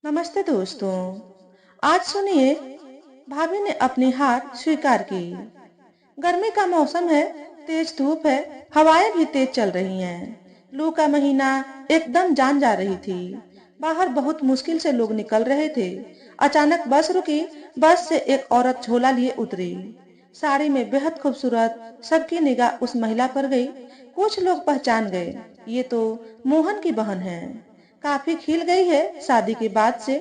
नमस्ते दोस्तों। आज सुनिए, भाभी ने अपनी हार स्वीकार की। गर्मी का मौसम है, तेज धूप है, हवाएं भी तेज चल रही हैं। लू का महीना एकदम जान जा रही थी। बाहर बहुत मुश्किल से लोग निकल रहे थे। अचानक बस रुकी। बस से एक औरत झोला लिए उतरी। साड़ी में बेहद खूबसूरत। सबकी निगाह उस महिला पर गई। कुछ लोग पहचान गए, ये तो मोहन की बहन है। काफी खिल गई है शादी के बाद से।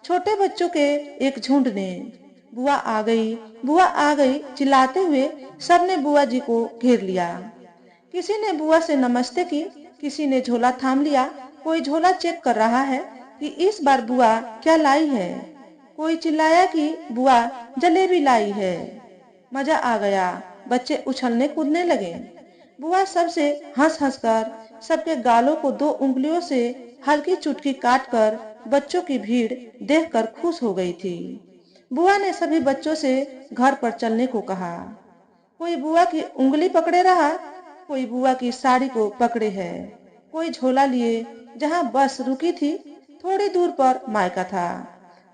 छोटे बच्चों के एक झुंड ने बुआ आ गई, बुआ आ गई चिल्लाते हुए सबने बुआ जी को घेर लिया। किसी ने बुआ से नमस्ते की, किसी ने झोला थाम लिया। कोई झोला चेक कर रहा है कि इस बार बुआ क्या लाई है। कोई चिल्लाया कि बुआ जलेबी लाई है। मजा आ गया, बच्चे उछलने कूदने लगे। बुआ सबसे हंस हंस कर सबके गालों को दो उंगलियों से हल्की चुटकी काट कर बच्चों की भीड़ देखकर खुश हो गई थी। बुआ ने सभी बच्चों से घर पर चलने को कहा। कोई बुआ की उंगली पकड़े रहा, कोई बुआ की साड़ी को पकड़े है, कोई झोला लिए। जहां बस रुकी थी थोड़ी दूर पर मायका था।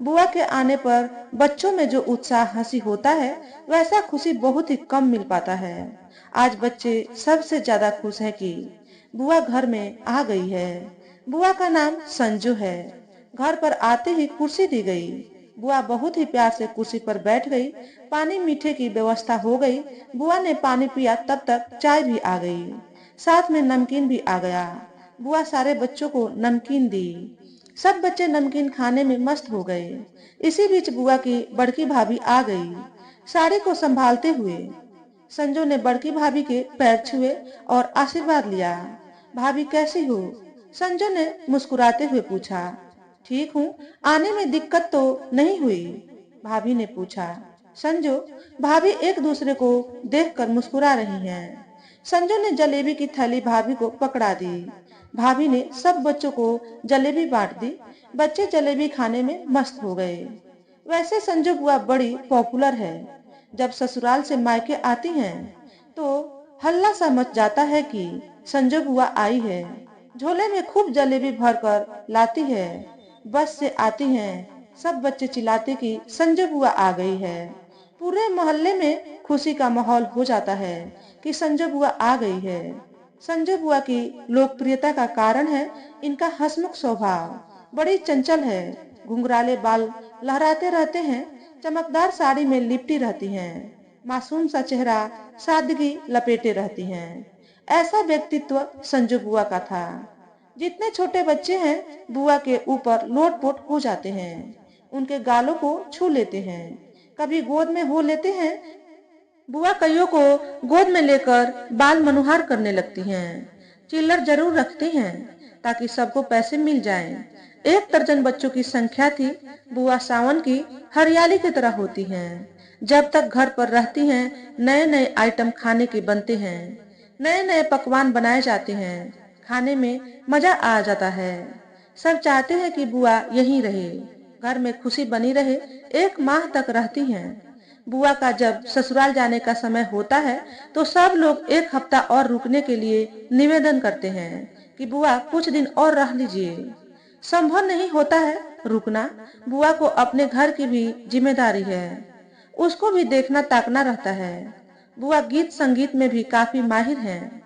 बुआ के आने पर बच्चों में जो उत्साह हंसी होता है, वैसा खुशी बहुत ही कम मिल पाता है। आज बच्चे सबसे ज्यादा खुश हैं कि बुआ घर में आ गई है। बुआ का नाम संजू है। घर पर आते ही कुर्सी दी गई। बुआ बहुत ही प्यार से कुर्सी पर बैठ गई। पानी मीठे की व्यवस्था हो गई। बुआ ने पानी पिया, तब तक चाय भी आ गई। साथ में नमकीन भी आ गया। बुआ सारे बच्चों को नमकीन दी। सब बच्चे नमकीन खाने में मस्त हो गए। इसी बीच बुआ की बड़की भाभी आ गई, साड़ी को संभालते हुए। संजू ने बड़की भाभी के पैर छुए और आशीर्वाद लिया। भाभी कैसी हो? संजू ने मुस्कुराते हुए पूछा। ठीक हूँ, आने में दिक्कत तो नहीं हुई? भाभी ने पूछा। संजू भाभी एक दूसरे को देखकर मुस्कुरा रही हैं। संजू ने जलेबी की थैली भाभी को पकड़ा दी। भाभी ने सब बच्चों को जलेबी बांट दी। बच्चे जलेबी खाने में मस्त हो गए। वैसे संजू बुआ बड़ी पॉपुलर है। जब ससुराल से मायके आती हैं तो हल्ला सा मच जाता है कि संजू बुआ आई है। झोले में खूब जलेबी भरकर लाती है। बस से आती हैं, सब बच्चे चिल्लाते कि संजू बुआ आ गई है। पूरे मोहल्ले में खुशी का माहौल हो जाता है कि संजू बुआ आ गई है। संजू बुआ की लोकप्रियता का कारण है इनका हंसमुख स्वभाव। बड़ी चंचल है, घुंघराले बाल लहराते रहते हैं, चमकदार साड़ी में लिपटी रहती हैं, मासूम सा चेहरा सादगी लपेटे रहती हैं। ऐसा व्यक्तित्व संजू बुआ का था। जितने छोटे बच्चे हैं बुआ के ऊपर लोटपोट हो जाते हैं, उनके गालों को छू लेते हैं, कभी गोद में हो लेते हैं। बुआ कईयों को गोद में लेकर बाल मनुहार करने लगती हैं। चिल्लर जरूर रखती हैं ताकि सबको पैसे मिल जाएं। एक दर्जन बच्चों की संख्या थी। बुआ सावन की हरियाली की तरह होती हैं। जब तक घर पर रहती हैं नए नए आइटम खाने के बनते हैं, नए नए पकवान बनाए जाते हैं। खाने में मजा आ जाता है। सब चाहते हैं कि बुआ यहीं रहे, घर में खुशी बनी रहे। एक माह तक रहती हैं। बुआ का जब ससुराल जाने का समय होता है तो सब लोग एक हफ्ता और रुकने के लिए निवेदन करते हैं कि बुआ कुछ दिन और रह लीजिए। संभव नहीं होता है रुकना। बुआ को अपने घर की भी जिम्मेदारी है, उसको भी देखना ताकना रहता है। बुआ गीत संगीत में भी काफी माहिर हैं,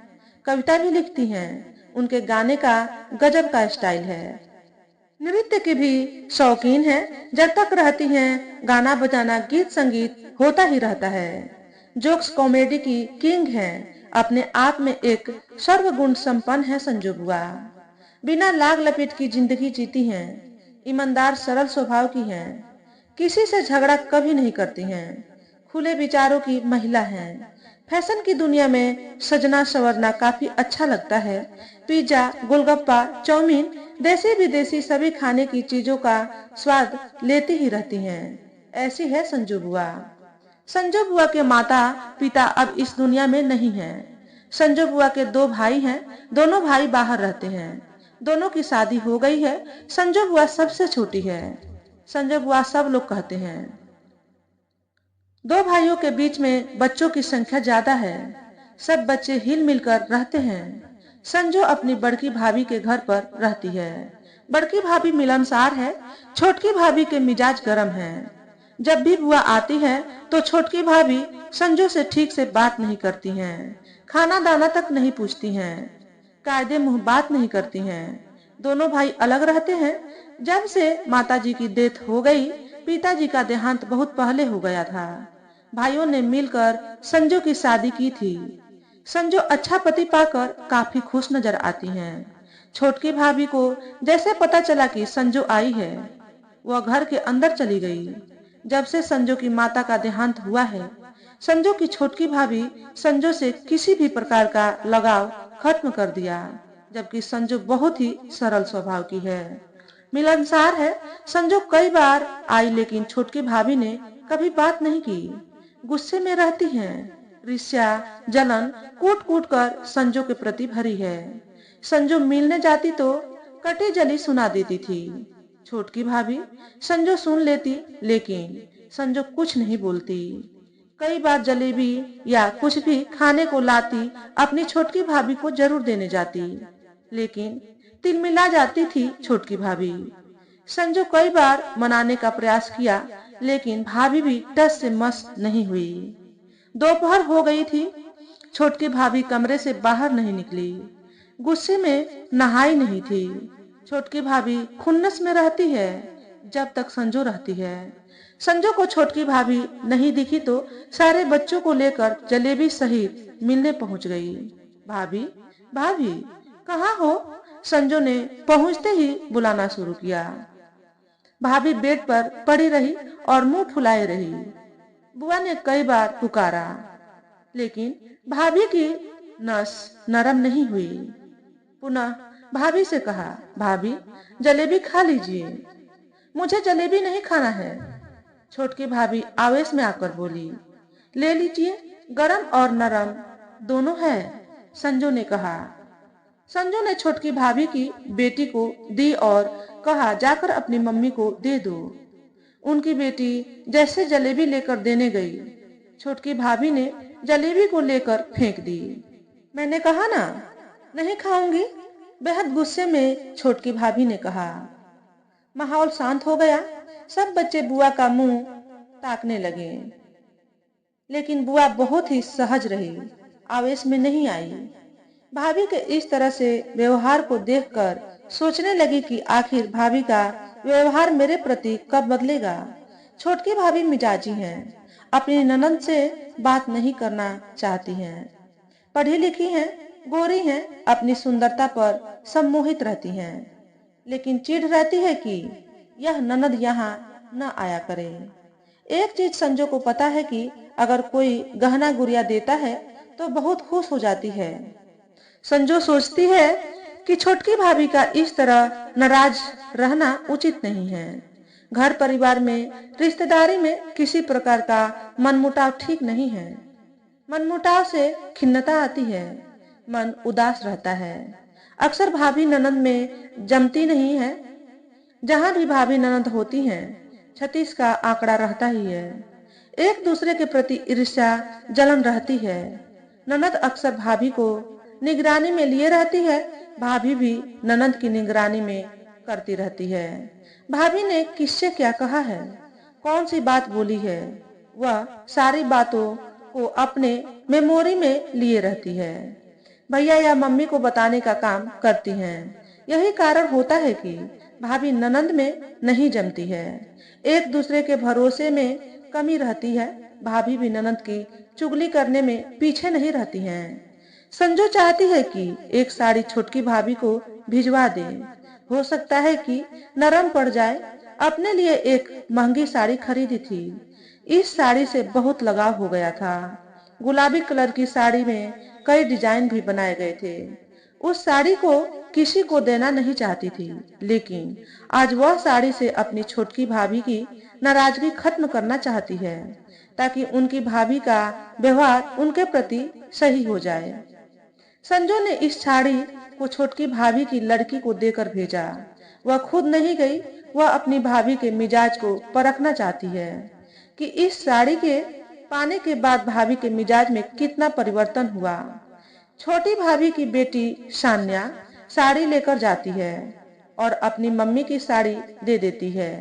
कविता भी लिखती हैं। उनके गाने का गजब का स्टाइल है। नृत्य की भी शौकीन है। जब तक रहती हैं गाना बजाना गीत संगीत होता ही रहता है। जोक्स कॉमेडी की किंग है। अपने आप में एक सर्वगुण संपन्न है संजू बुआ। बिना लाग लपेट की जिंदगी जीती हैं। ईमानदार सरल स्वभाव की हैं। किसी से झगड़ा कभी नहीं करती हैं। खुले विचारों की महिला हैं। फैशन की दुनिया में सजना संवरना काफी अच्छा लगता है। पिज्जा, गोलगप्पा, चाउमीन, देसी विदेशी सभी खाने की चीजों का स्वाद लेती ही रहती हैं। ऐसी है संजू बुआ। संजू बुआ के माता पिता अब इस दुनिया में नहीं हैं। संजू बुआ के दो भाई हैं, दोनों भाई बाहर रहते हैं। दोनों की शादी हो गई है। संजू बुआ सबसे छोटी है। संजू बुआ सब लोग कहते हैं। दो भाइयों के बीच में बच्चों की संख्या ज्यादा है। सब बच्चे हिल मिलकर रहते हैं। संजू अपनी बड़की भाभी के घर पर रहती है। बड़की भाभी मिलनसार है, छोटकी भाभी के मिजाज गर्म है। जब भी बुआ आती है तो छोटकी भाभी संजू से ठीक से बात नहीं करती हैं, खाना दाना तक नहीं पूछती हैं, कायदे मुंह बात नहीं करती हैं। दोनों भाई अलग रहते हैं। जब से माताजी की डेथ हो गई, पिताजी का देहांत बहुत पहले हो गया था। भाइयों ने मिलकर संजू की शादी की थी। संजू अच्छा पति पाकर काफी खुश नजर आती हैं। छोटकी भाभी को जैसे पता चला कि संजू आई है, वह घर के अंदर चली गई। जब से संजू की माता का देहांत हुआ है, संजू की छोटकी भाभी संजू से किसी भी प्रकार का लगाव खत्म कर दिया। जबकि संजू बहुत ही सरल स्वभाव की है, मिलनसार है। संजू कई बार आई लेकिन छोटकी भाभी ने कभी बात नहीं की, गुस्से में रहती हैं। ईर्ष्या जलन कूट कूट कर संजू के प्रति भरी है। संजू मिलने जाती तो कटी जली सुना देती थी। छोटकी भाभी संजू सुन लेती लेकिन संजू कुछ नहीं बोलती। कई बार जलेबी या कुछ भी खाने को लाती, अपनी छोटकी भाभी को जरूर देने जाती, लेकिन तिलमिला जाती थी छोटकी भाभी। संजू कई बार मनाने का प्रयास किया लेकिन भाभी भी टस से मस नहीं हुई। दोपहर हो गई थी, छोटकी भाभी कमरे से बाहर नहीं निकली, गुस्से में नहाई नहीं थी। छोटकी भाभी खुन्नस में रहती है जब तक संजू रहती है। संजू को छोटकी भाभी नहीं दिखी तो सारे बच्चों को लेकर जलेबी सहित मिलने पहुंच गई। भाभी भाभी कहाँ हो? संजू ने पहुंचते ही बुलाना शुरू किया। भाभी बेड पर पड़ी रही और मुंह फुलाए रही। बुआ ने कई बार पुकारा लेकिन भाभी की नस नरम नहीं हुई। पुनः भाभी से कहा, भाभी जलेबी खा लीजिए। मुझे जलेबी नहीं खाना है। छोटकी भाभी आवेश में आकर बोली, ले लीजिए, गरम और नरम दोनों है, संजू ने कहा। संजू ने छोटकी भाभी की बेटी को दी और कहा, जाकर अपनी मम्मी को दे दो। उनकी बेटी जैसे जलेबी लेकर देने गई, छोटकी भाभी ने जलेबी को लेकर फेंक दी। मैंने कहा ना नहीं खाऊंगी, बेहद गुस्से में छोटकी भाभी ने कहा। माहौल शांत हो गया। सब बच्चे बुआ का मुंह ताकने लगे, लेकिन बुआ बहुत ही सहज रही, आवेश में नहीं आई। भाभी के इस तरह से व्यवहार को देखकर सोचने लगी कि आखिर भाभी का व्यवहार मेरे प्रति कब बदलेगा। छोटकी भाभी मिजाजी हैं, अपनी ननद से बात नहीं करना चाहती हैं। पढ़ी लिखी हैं, गोरी हैं, अपनी सुंदरता पर सम्मोहित रहती हैं, लेकिन चिढ़ रहती है कि यह ननद यहाँ न आया करे। एक चीज संजू को पता है कि अगर कोई गहना गुड़िया देता है तो बहुत खुश हो जाती है। संजू सोचती है कि छोटकी भाभी का इस तरह नाराज रहना उचित नहीं है। घर परिवार में, रिश्तेदारी में किसी प्रकार का मनमुटाव ठीक नहीं है। मनमुटाव से खिन्नता आती है, मन उदास रहता है। अक्सर भाभी ननद में जमती नहीं है। जहां भी भाभी ननद होती हैं, 36 का आंकड़ा रहता ही है। एक दूसरे के प्रति ईर्ष्या जलन रहती है। ननद अक्सर भाभी को निगरानी में लिए रहती है, भाभी भी ननद की निगरानी में करती रहती है। भाभी ने किससे क्या कहा है, कौन सी बात बोली है, वह सारी बातों को अपने मेमोरी में लिए रहती है। भैया या मम्मी को बताने का काम करती हैं। यही कारण होता है कि भाभी ननद में नहीं जमती है। एक दूसरे के भरोसे में कमी रहती है। भाभी भी ननद की चुगली करने में पीछे नहीं रहती हैं। संजू चाहती है कि एक साड़ी छोटकी भाभी को भिजवा दे, हो सकता है कि नरम पड़ जाए। अपने लिए एक महंगी साड़ी खरीदी थी। इस साड़ी से बहुत लगाव हो गया था। गुलाबी कलर की साड़ी में कई डिजाइन भी बनाए गए थे। उस साड़ी को किसी को देना नहीं चाहती थी, लेकिन आज वह साड़ी से अपनी छोटकी भाभी की नाराजगी खत्म करना चाहती है, ताकि उनकी भाभी का व्यवहार उनके प्रति सही हो जाए। संजू ने इस साड़ी को छोटकी भाभी की लड़की को देकर भेजा। वह खुद नहीं गई, वह अपनी भाभी के मिजाज को परखना चाहती है कि इस साड़ी के पाने के बाद भाभी के मिजाज में कितना परिवर्तन हुआ। छोटी भाभी की बेटी सान्या साड़ी लेकर जाती है और अपनी मम्मी की साड़ी दे देती है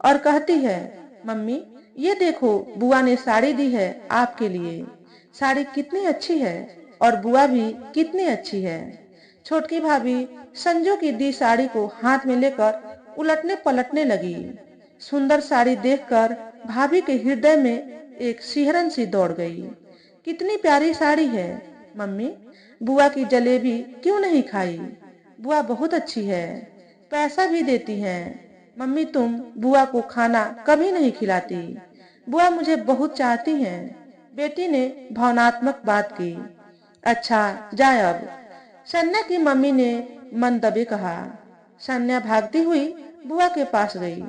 और कहती है, मम्मी ये देखो बुआ ने साड़ी दी है आपके लिए। साड़ी कितनी अच्छी है और बुआ भी कितनी अच्छी है। छोटकी भाभी संजू की दी साड़ी को हाथ में लेकर उलटने पलटने लगी। सुंदर साड़ी देखकर भाभी के हृदय में एक सिहरन सी दौड़ गई। कितनी प्यारी साड़ी है मम्मी, बुआ की जलेबी क्यों नहीं खाई? बुआ बहुत अच्छी है, पैसा भी देती है। मम्मी तुम बुआ को खाना कभी नहीं खिलाती। बुआ मुझे बहुत चाहती हैं। बेटी ने भावनात्मक बात की। अच्छा जाए अब, सन्या की मम्मी ने मन दबे कहा। सन्या भागती हुई बुआ के पास गई।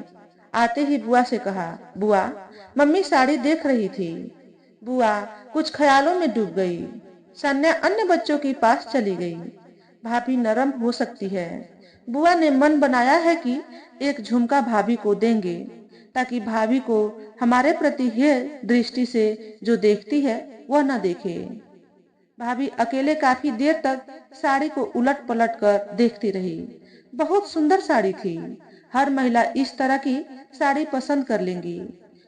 आते ही बुआ से कहा, बुआ मम्मी साड़ी देख रही थी। बुआ कुछ ख्यालों में डूब गई। सन्या अन्य बच्चों के पास चली गई। भाभी नरम हो सकती है। बुआ ने मन बनाया है कि एक झुमका भाभी को देंगे, ताकि भाभी को हमारे प्रति हेय दृष्टि से जो देखती है वह न देखे। भाभी अकेले काफी देर तक साड़ी को उलट पलट कर देखती रही। बहुत सुंदर साड़ी थी। हर महिला इस तरह की साड़ी पसंद कर लेंगी।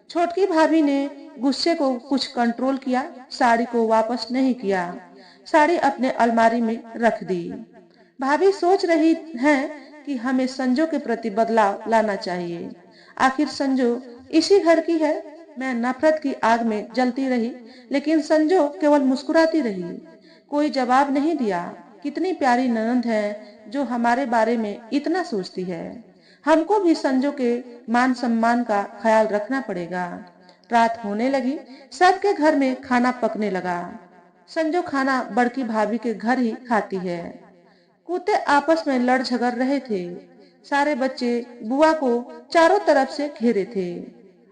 छोटकी भाभी ने गुस्से को कुछ कंट्रोल किया, साड़ी को वापस नहीं किया। साड़ी अपने अलमारी में रख दी। भाभी सोच रही हैं कि हमें संजू के प्रति बदलाव लाना चाहिए। आखिर संजू इसी घर की है। मैं नफरत की आग में जलती रही, लेकिन संजू केवल मुस्कुराती रही। कोई जवाब नहीं दिया। कितनी प्यारी ननद है जो हमारे बारे में इतना सोचती है। हमको भी संजू के मान सम्मान का ख्याल रखना पड़ेगा। रात होने लगी। सबके घर में खाना पकने लगा। संजू खाना बड़की भाभी के घर ही खाती है। कुत्ते आपस में लड़ झगड़ रहे थे। सारे बच्चे बुआ को चारों तरफ से घेरे थे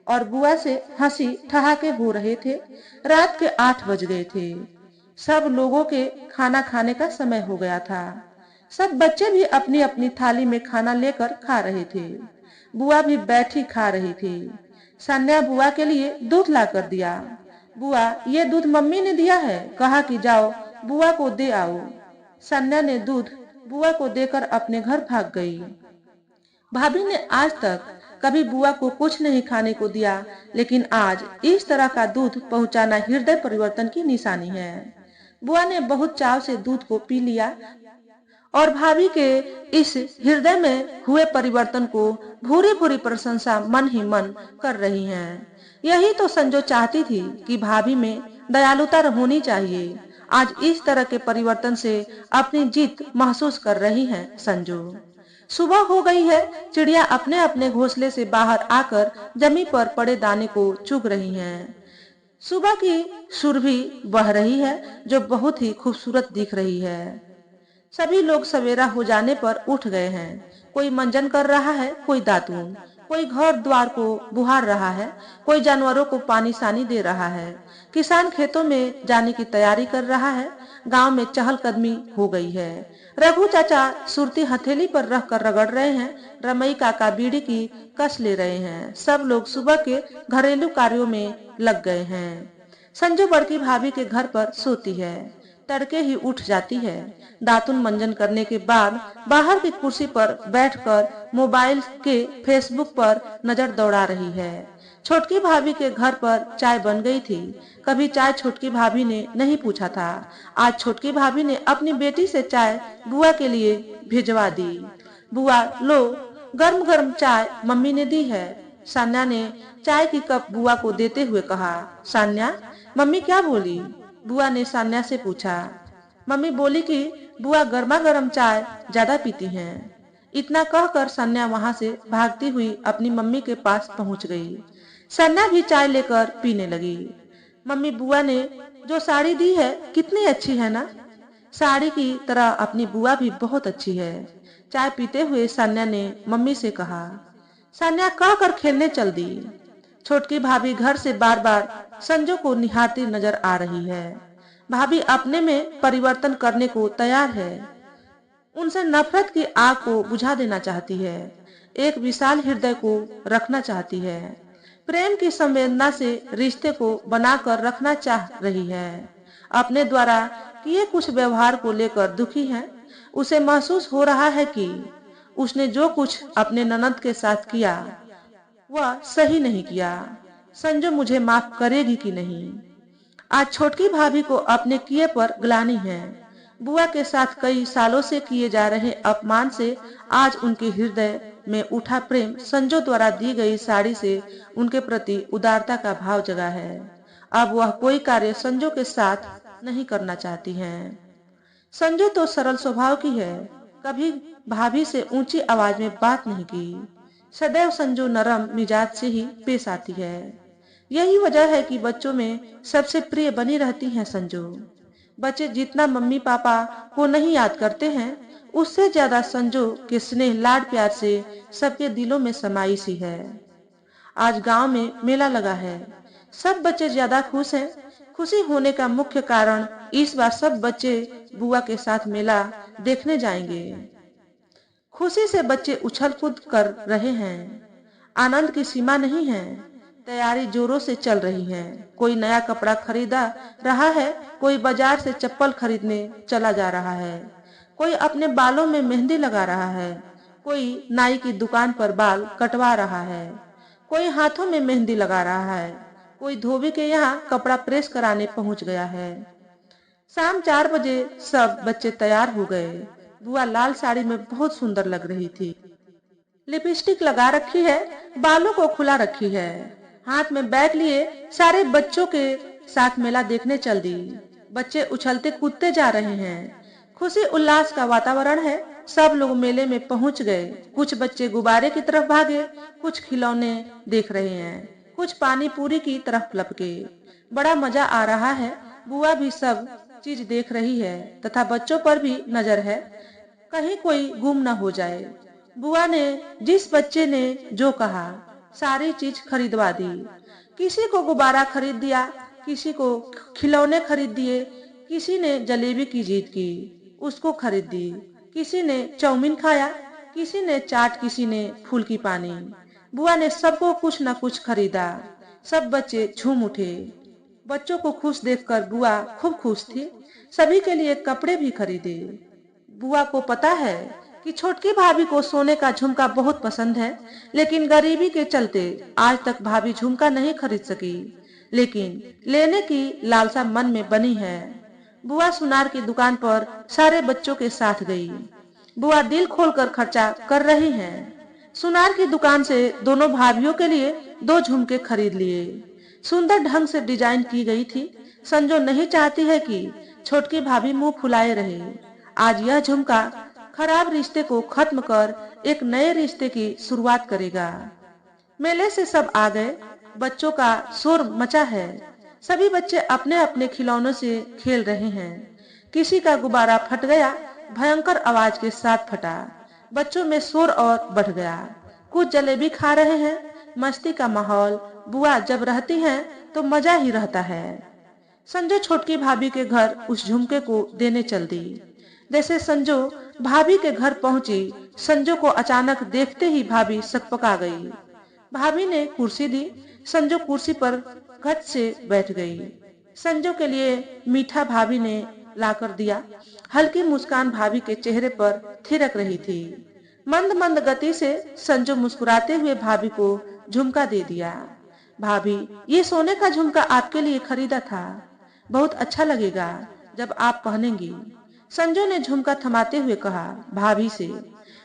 और बुआ से हंसी ठहाके हो रहे थे। रात के 8 बज गए थे। सब लोगों के खाना खाने का समय हो गया था। सब बच्चे भी अपनी अपनी थाली में खाना लेकर खा रहे थे। बुआ भी बैठी खा रही थी। सन्या बुआ के लिए दूध ला कर दिया। बुआ ये दूध मम्मी ने दिया है, कहा कि जाओ बुआ को दे आओ। सन्या ने दूध बुआ को देकर अपने घर भाग गई। भाभी ने आज तक कभी बुआ को कुछ नहीं खाने को दिया, लेकिन आज इस तरह का दूध पहुंचाना हृदय परिवर्तन की निशानी है। बुआ ने बहुत चाव से दूध को पी लिया और भाभी के इस हृदय में हुए परिवर्तन को भूरी भूरी प्रशंसा मन ही मन कर रही हैं। यही तो संजो चाहती थी कि भाभी में दयालुता होनी चाहिए। आज इस तरह के परिवर्तन से अपनी जीत महसूस कर रही है संजो। सुबह हो गई है। चिड़िया अपने अपने घोंसले से बाहर आकर जमीन पर पड़े दाने को चुग रही हैं। सुबह की सुरभि बह रही है जो बहुत ही खूबसूरत दिख रही है। सभी लोग सवेरा हो जाने पर उठ गए हैं। कोई मंजन कर रहा है, कोई दातून, कोई घर द्वार को बुहार रहा है, कोई जानवरों को पानी सानी दे रहा है। किसान खेतों में जाने की तैयारी कर रहा है। गांव में चहलकदमी हो गई है। रघु चाचा सुरती हथेली पर रख कर रगड़ रहे हैं। रमई काका बीड़ी की कस ले रहे हैं। सब लोग सुबह के घरेलू कार्यों में लग गए हैं। संजू बड़की भाभी के घर पर सोती है। तड़के ही उठ जाती है। दातुन मंजन करने के बाद बाहर की कुर्सी पर बैठकर मोबाइल के फेसबुक पर नजर दौड़ा रही है। छोटकी भाभी के घर पर चाय बन गई थी। कभी चाय छोटकी भाभी ने नहीं पूछा था। आज छोटकी भाभी ने अपनी बेटी से चाय बुआ के लिए भिजवा दी। बुआ लो, गर्म गर्म चाय मम्मी ने दी है। सान्या ने चाय की कप बुआ को देते हुए कहा। सान्या, मम्मी क्या बोली? बुआ ने सान्या से पूछा। मम्मी बोली कि बुआ गर्मा गर्म चाय ज्यादा पीती हैं। इतना कहकर सान्या वहां से भागती हुई अपनी मम्मी के पास पहुंच गई। सान्या भी चाय लेकर पीने लगी। मम्मी बुआ ने जो साड़ी दी है कितनी अच्छी है ना? साड़ी की तरह अपनी बुआ भी बहुत अच्छी है। चाय पीते हुए सान्या ने मम्मी से कहा। सान्या कहकर खेलने चल दी। छोटकी भाभी घर से बार बार संजू को निहारती नजर आ रही है। भाभी अपने में परिवर्तन करने को तैयार है। उनसे नफरत की आग को बुझा देना चाहती है। एक विशाल हृदय को रखना चाहती है। प्रेम की संवेदना से रिश्ते को बनाकर रखना चाह रही है। अपने द्वारा किए कुछ व्यवहार को लेकर दुखी है। उसे महसूस हो रहा है कि उसने जो कुछ अपने ननद के साथ किया वह सही नहीं किया। संजू मुझे माफ करेगी कि नहीं? आज छोटकी भाभी को अपने किए पर ग्लानि है। बुआ के साथ कई सालों से किए जा रहे अपमान से आज उनके हृदय में उठा प्रेम संजू द्वारा दी गई साड़ी से उनके प्रति उदारता का भाव जगा है। अब वह कोई कार्य संजू के साथ नहीं करना चाहती हैं। संजू तो सरल स्वभाव की है, कभी भाभी से ऊंची आवाज में बात नहीं की। सदैव संजू नरम मिजाज से ही पेश आती है। यही वजह है कि बच्चों में सबसे प्रिय बनी रहती हैं संजू। बच्चे जितना मम्मी पापा को नहीं याद करते हैं, उससे ज्यादा संजू के स्नेह लाड प्यार से सबके दिलों में समाई सी है। आज गांव में मेला लगा है। सब बच्चे ज्यादा खुश हैं। खुशी होने का मुख्य कारण इस बार सब बच्चे बुआ के साथ मेला देखने जाएंगे। खुशी से बच्चे उछल कूद कर रहे हैं। आनंद की सीमा नहीं है। तैयारी जोरों से चल रही है। कोई नया कपड़ा खरीदा रहा है, कोई बाजार से चप्पल खरीदने चला जा रहा है, कोई अपने बालों में मेहंदी लगा रहा है, कोई नाई की दुकान पर बाल कटवा रहा है, कोई हाथों में मेहंदी लगा रहा है, कोई धोबी के यहाँ कपड़ा प्रेस कराने पहुंच गया है। शाम 4 बजे सब बच्चे तैयार हो गए। बुआ लाल साड़ी में बहुत सुंदर लग रही थी। लिपस्टिक लगा रखी है, बालों को खुला रखी है, हाथ में बैग लिए सारे बच्चों के साथ मेला देखने चल दी। बच्चे उछलते कूदते जा रहे हैं। खुशी उल्लास का वातावरण है। सब लोग मेले में पहुंच गए। कुछ बच्चे गुब्बारे की तरफ भागे, कुछ खिलौने देख रहे हैं, कुछ पानी पूरी की तरफ लपके। बड़ा मजा आ रहा है। बुआ भी सब चीज देख रही है तथा बच्चों पर भी नजर है, कहीं कोई गुम न हो जाए। बुआ ने जिस बच्चे ने जो कहा सारी चीज खरीदवा दी। किसी को गुब्बारा खरीद दिया, किसी को खिलौने खरीद दिए, किसी ने जलेबी की जीत की, उसको खरीद दी, किसी ने चाउमीन खाया, किसी ने चाट, किसी ने फूल की पानी। बुआ ने सबको कुछ न कुछ खरीदा। सब बच्चे झूम उठे। बच्चों को खुश देखकर बुआ खूब खुश थी। सभी के लिए कपड़े भी खरीदे। बुआ को पता है कि छोटकी भाभी को सोने का झुमका बहुत पसंद है, लेकिन गरीबी के चलते आज तक भाभी झुमका नहीं खरीद सकी, लेकिन लेने की लालसा मन में बनी है। बुआ सुनार की दुकान पर सारे बच्चों के साथ गई। बुआ दिल खोलकर खर्चा कर रही हैं। सुनार की दुकान से दोनों भाभीियों के लिए 2 झुमके खरीद लिए। सुंदर ढंग से डिजाइन की गई थी। संजो नहीं चाहती है कि छोटकी भाभी मुंह फुलाए रहे। आज यह झुमका खराब रिश्ते को खत्म कर एक नए रिश्ते की शुरुआत करेगा। मेले से सब आ गए। बच्चों का शोर मचा है। सभी बच्चे अपने अपने खिलौनों से खेल रहे हैं। किसी का गुब्बारा फट गया, भयंकर आवाज के साथ फटा। बच्चों में शोर और बढ़ गया। कुछ जलेबी खा रहे हैं। मस्ती का माहौल। बुआ जब रहती हैं तो मजा ही रहता है। संजो छोटकी भाभी के घर उस झुमके को देने चल दी। जैसे संजो भाभी के घर पहुंची, संजो को अचानक देखते ही भाभी सकपका गई। भाभी ने कुर्सी दी। संजो कुर्सी पर घट से बैठ गई। संजो के लिए मीठा भाभी ने लाकर दिया। हल्की मुस्कान भाभी के चेहरे पर थिरक रही थी। मंद मंद गति से संजो मुस्कुराते हुए भाभी को झुमका दे दिया। भाभी, ये सोने का झुमका आपके लिए खरीदा था, बहुत अच्छा लगेगा जब आप पहनेंगी। संजो ने झुमका थमाते हुए कहा भाभी से।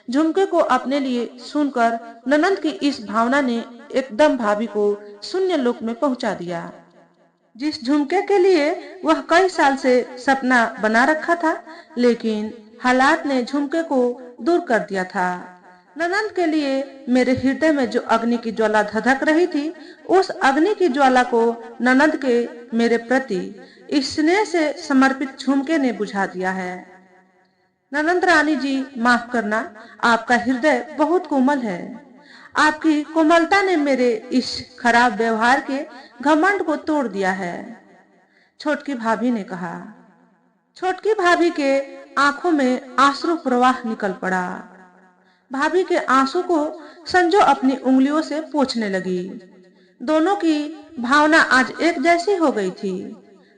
झुमके को अपने लिए सुनकर ननंद की इस भावना ने एकदम भाभी को शून्य लोक में पहुंचा दिया। जिस झुमके के लिए वह कई साल से सपना बना रखा था, लेकिन हालात ने झुमके को दूर कर दिया था। ननंद के लिए मेरे हृदय में जो अग्नि की ज्वाला धधक रही थी, उस अग्नि की ज्वाला को ननंद के मेरे प्रति स्नेह से समर्पित झुमके ने बुझा दिया है। ननंद रानी जी, माफ करना, आपका हृदय बहुत कोमल है। आपकी कोमलता ने मेरे इस खराब व्यवहार के घमंड को तोड़ दिया है, छोटकी भाभी ने कहा। छोटकी भाभी के आंखों में आंसू प्रवाह निकल पड़ा। भाभी के आंसू को संजो अपनी उंगलियों से पोंछने लगी। दोनों की भावना आज एक जैसी हो गई थी।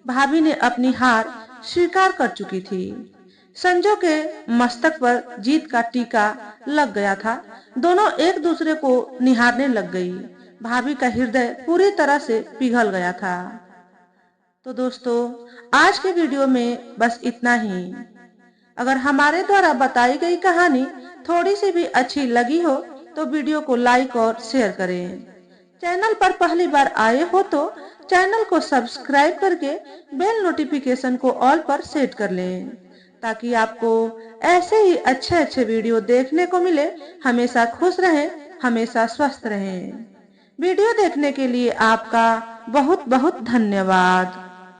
भाभी ने अपनी हार स्वीकार कर चुकी थी। संजू के मस्तक पर जीत का टीका लग गया था। दोनों एक दूसरे को निहारने लग गई। भाभी का हृदय पूरी तरह से पिघल गया था। तो दोस्तों, आज के वीडियो में बस इतना ही। अगर हमारे द्वारा बताई गई कहानी थोड़ी सी भी अच्छी लगी हो तो वीडियो को लाइक और शेयर करें। चैनल पर पहली बार आए हो तो चैनल को सब्सक्राइब करके बेल नोटिफिकेशन को ऑल पर सेट कर लें, ताकि आपको ऐसे ही अच्छे अच्छे वीडियो देखने को मिले। हमेशा खुश रहें, हमेशा स्वस्थ रहें। वीडियो देखने के लिए आपका बहुत बहुत धन्यवाद।